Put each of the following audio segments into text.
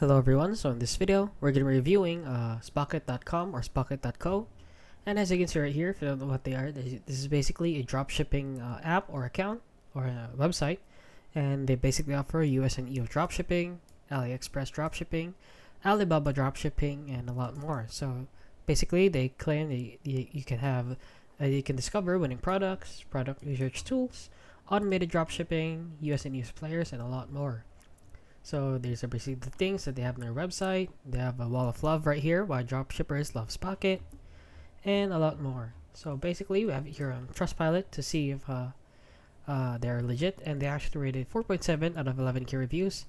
Hello everyone, so in this video, we're going to be reviewing Spocket.com or Spocket.co. And as you can see right here, if you don't know what they are, this is basically a dropshipping app or account or a website. And they basically offer US and EU dropshipping, AliExpress dropshipping, Alibaba dropshipping, and a lot more. So basically, they claim you can have, you can discover winning products, product research tools, automated dropshipping, US and EU suppliers, and a lot more. So these are basically the things that they have on their website. They have a wall of love right here, why dropshippers love Spocket, and a lot more. So basically, we have it here on Trustpilot to see if they're legit, and they actually rated 4.7 out of 11K reviews.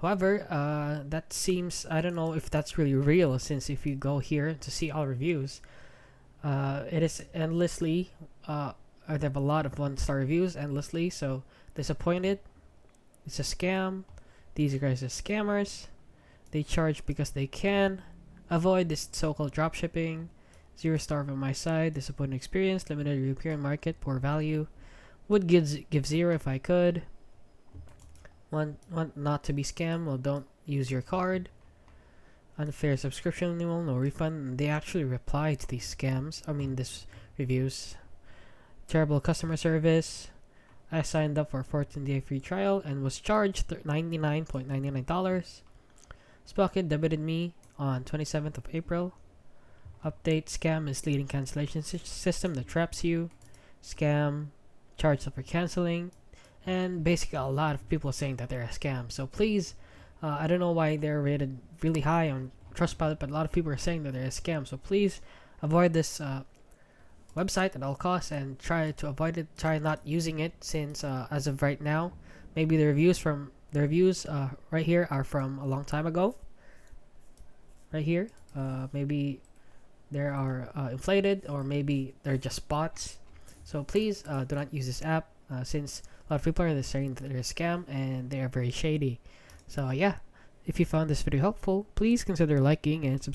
However, that seems, I don't know if that's really real, since if you go here to see all reviews, it is endlessly, they have a lot of 1-star reviews endlessly, so disappointed. It's a scam. These guys are scammers. They charge because they can. Avoid this so-called dropshipping. 0 star from my side. Disappointing experience. Limited European market. Poor value. Would give 0 if I could. Want not to be scammed? Well, don't use your card. Unfair subscription renewal. No refund. They actually reply to these scams. I mean, this reviews. Terrible customer service. I signed up for a 14-day free trial and was charged $99.99. Spocket debited me on 27th of April. Update: scam misleading cancellation system that traps you. Scam, charged for canceling, and basically a lot of people saying that they're a scam. So please, I don't know why they're rated really high on Trustpilot, but a lot of people are saying that they're a scam. So please avoid this website at all costs and try to avoid it. Try not using it, since as of right now, maybe the reviews right here are from a long time ago. Right here, maybe they are inflated, or maybe they're just bots. So please do not use this app, since a lot of people are saying that they're a scam and they are very shady. So yeah, if you found this video helpful, please consider liking and subscribing.